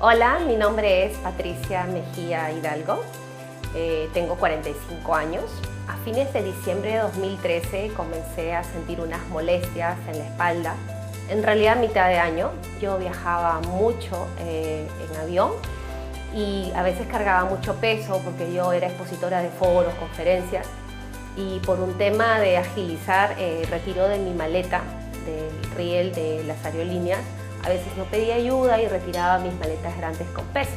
Hola, mi nombre es Patricia Mejía Hidalgo, tengo 45 años. A fines de diciembre de 2013 comencé a sentir unas molestias en la espalda. En realidad a mitad de año yo viajaba mucho en avión y a veces cargaba mucho peso porque yo era expositora de foros, conferencias, y por un tema de agilizar el retiro de mi maleta del riel de las aerolíneas, a veces no pedía ayuda y retiraba mis maletas grandes con peso.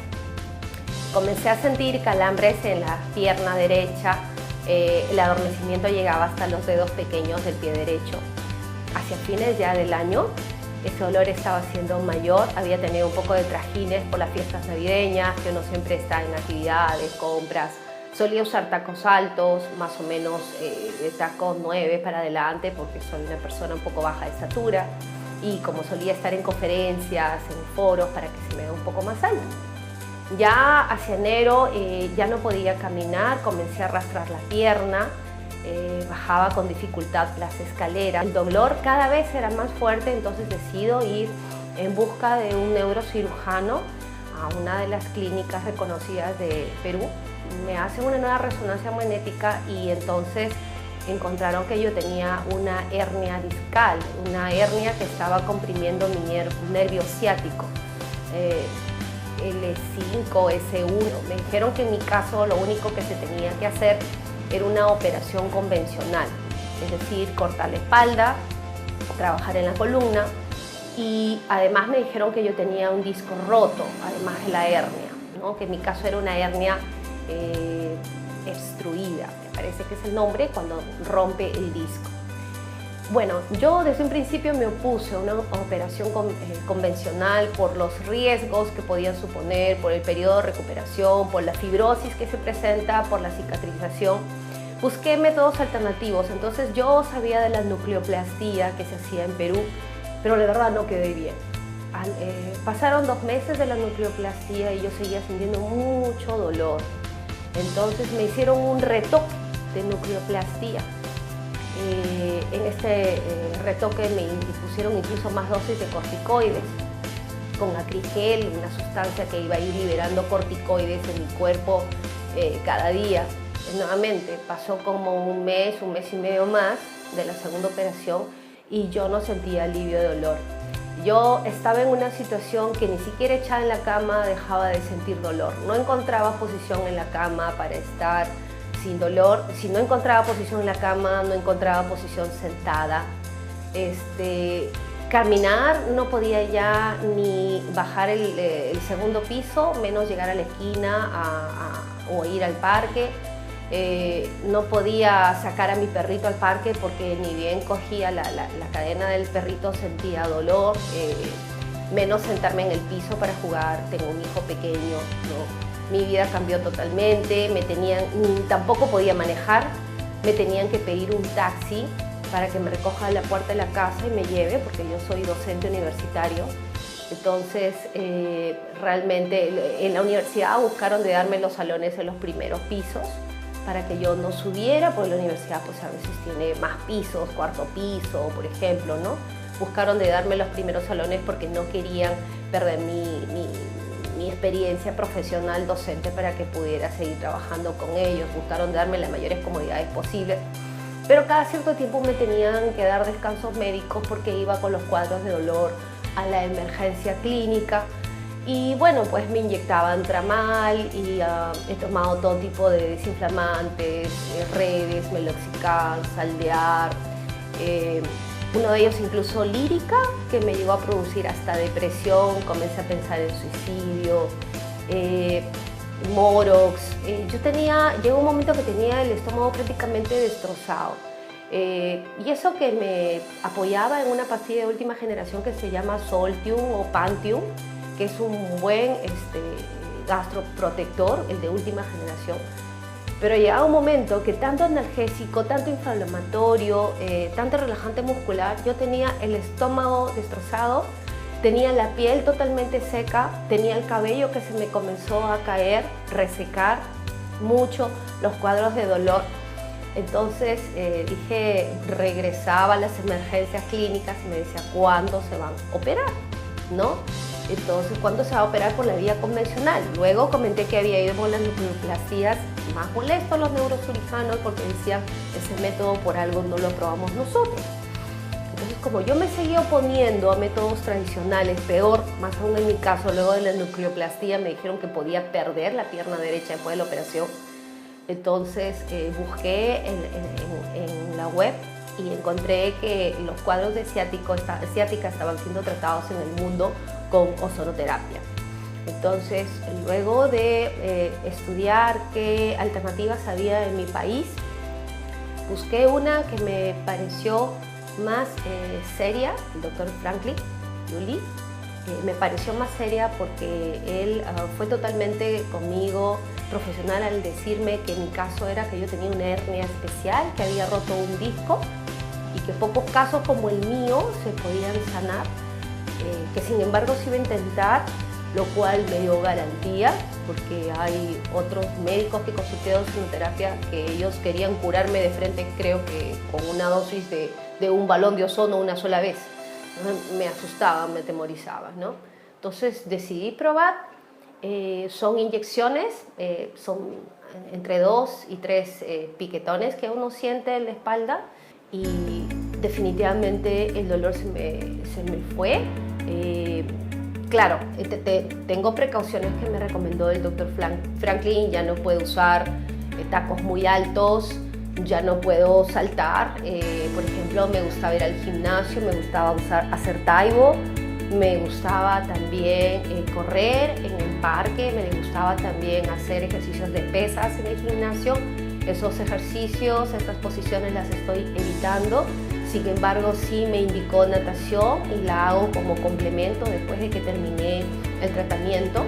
Comencé a sentir calambres en la pierna derecha, el adormecimiento llegaba hasta los dedos pequeños del pie derecho. Hacia fines ya del año, ese dolor estaba siendo mayor, había tenido un poco de trajines por las fiestas navideñas, que uno siempre está en actividades, compras. Solía usar tacos altos, más o menos de tacos 9 para adelante, porque soy una persona un poco baja de estatura. Y como solía estar en conferencias, en foros, para que se me vea un poco más alta. Ya hacia enero ya no podía caminar, comencé a arrastrar la pierna, bajaba con dificultad las escaleras. El dolor cada vez era más fuerte, entonces decido ir en busca de un neurocirujano a una de las clínicas reconocidas de Perú. Me hacen una nueva resonancia magnética y entonces encontraron que yo tenía una hernia discal, una hernia que estaba comprimiendo mi nervio ciático, L5, S1. Me dijeron que en mi caso lo único que se tenía que hacer era una operación convencional, es decir, cortar la espalda, trabajar en la columna, y además me dijeron que yo tenía un disco roto, además de la hernia, ¿no? Que en mi caso era una hernia obstruida, me parece que es el nombre, cuando rompe el disco. Bueno, yo desde un principio me opuse a una operación convencional por los riesgos que podían suponer, por el periodo de recuperación, por la fibrosis que se presenta, por la cicatrización. Busqué métodos alternativos, entonces yo sabía de la nucleoplastía que se hacía en Perú, pero la verdad no quedé bien. Pasaron 2 meses de la nucleoplastía y yo seguía sintiendo mucho dolor. Entonces me hicieron un retoque de nucleoplastía. En este retoque me pusieron incluso más dosis de corticoides, con acrigel, una sustancia que iba a ir liberando corticoides en mi cuerpo cada día. Nuevamente pasó como un mes y medio más de la segunda operación y yo no sentía alivio de dolor. Yo estaba en una situación que ni siquiera echada en la cama dejaba de sentir dolor. No encontraba posición en la cama para estar sin dolor. Si no encontraba posición en la cama, no encontraba posición sentada. Caminar no podía ya ni bajar el segundo piso, menos llegar a la esquina o ir al parque. No podía sacar a mi perrito al parque porque ni bien cogía la cadena del perrito sentía dolor, menos sentarme en el piso para jugar. Tengo un hijo pequeño, ¿no? Mi vida cambió totalmente, tampoco podía manejar, me tenían que pedir un taxi para que me recoja a la puerta de la casa y me lleve, porque yo soy docente universitario. Entonces, realmente en la universidad buscaron de darme los salones en los primeros pisos para que yo no subiera, porque la universidad pues a veces tiene más pisos, cuarto piso, por ejemplo, ¿no? Buscaron de darme los primeros salones porque no querían perder mi experiencia profesional docente para que pudiera seguir trabajando con ellos. Buscaron de darme las mayores comodidades posibles, pero cada cierto tiempo me tenían que dar descansos médicos porque iba con los cuadros de dolor a la emergencia clínica. Y bueno, pues me inyectaban tramal y he tomado todo tipo de desinflamantes, redes, meloxicam, saldear, uno de ellos incluso lírica, que me llegó a producir hasta depresión, comencé a pensar en suicidio, Morox. Llegó un momento que tenía el estómago prácticamente destrozado. Y eso que me apoyaba en una pastilla de última generación que se llama Soltium o Pantium, que es un buen gastroprotector, el de última generación. Pero llegaba un momento que tanto analgésico, tanto inflamatorio, tanto relajante muscular, yo tenía el estómago destrozado, tenía la piel totalmente seca, tenía el cabello que se me comenzó a caer, resecar mucho, los cuadros de dolor. Entonces dije, regresaba a las emergencias clínicas y me decía, ¿cuándo se van a operar? ¿No? Entonces, ¿cuándo se va a operar por la vía convencional? Luego comenté que había ido por las nucleoplastías, más molestos los neurocirujanos porque decían, ese método por algo no lo probamos nosotros. Entonces, como yo me seguía oponiendo a métodos tradicionales, peor, más aún en mi caso, luego de la nucleoplastía me dijeron que podía perder la pierna derecha después de la operación. Entonces busqué en la web y encontré que los cuadros de ciática estaban siendo tratados en el mundo con ozonoterapia. Entonces, luego de estudiar qué alternativas había en mi país, busqué una que me pareció más seria, el doctor Franklin Yuli. Me pareció más seria porque él fue totalmente conmigo profesional al decirme que mi caso era que yo tenía una hernia especial, que había roto un disco y que pocos casos como el mío se podían sanar, que sin embargo se iba a intentar, lo cual me dio garantía porque hay otros médicos que consulté de ozonoterapia que ellos querían curarme de frente, creo que con una dosis de un balón de ozono una sola vez. Me asustaba, me atemorizaba, ¿no? Entonces decidí probar. Son inyecciones, son entre 2 y 3 piquetones que uno siente en la espalda y definitivamente el dolor se me fue. Claro, tengo precauciones que me recomendó el doctor Franklin. Ya no puedo usar tacos muy altos, ya no puedo saltar. Por ejemplo, me gustaba ir al gimnasio, me gustaba hacer taibo, me gustaba también correr en el parque, me gustaba también hacer ejercicios de pesas en el gimnasio. Esos ejercicios, estas posiciones las estoy evitando. Sin embargo, sí me indicó natación y la hago como complemento después de que terminé el tratamiento.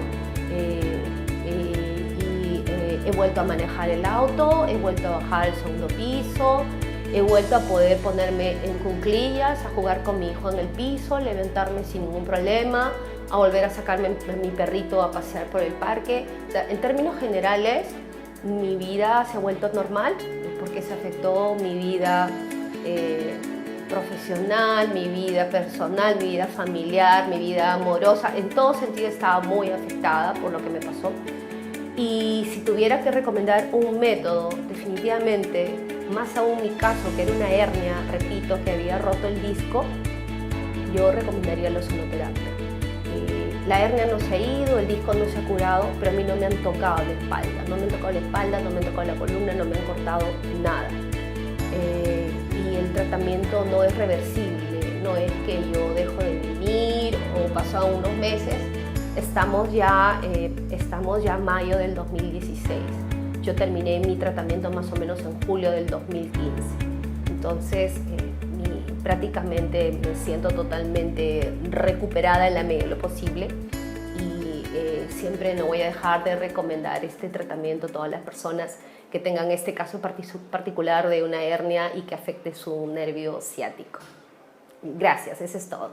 He vuelto a manejar el auto, he vuelto a bajar al segundo piso, he vuelto a poder ponerme en cuclillas, a jugar con mi hijo en el piso, levantarme sin ningún problema, a volver a sacarme a mi perrito a pasear por el parque. O sea, en términos generales, mi vida se ha vuelto normal porque se afectó mi vida profesional, mi vida personal, mi vida familiar, mi vida amorosa. En todo sentido estaba muy afectada por lo que me pasó. Y si tuviera que recomendar un método, definitivamente, más aún mi caso, que era una hernia, repito, que había roto el disco, yo recomendaría la ozonoterapia. La hernia no se ha ido, el disco no se ha curado, pero a mí no me han tocado la espalda. No me han tocado la espalda, no me han tocado la columna, no me han cortado nada. Y el tratamiento no es reversible, no es que yo dejo de vivir o pasan unos meses. Estamos ya en mayo del 2016. Yo terminé mi tratamiento más o menos en julio del 2015. Entonces, prácticamente me siento totalmente recuperada en la medida de lo posible y siempre no voy a dejar de recomendar este tratamiento a todas las personas que tengan este caso particular de una hernia y que afecte su nervio ciático. Gracias, eso es todo.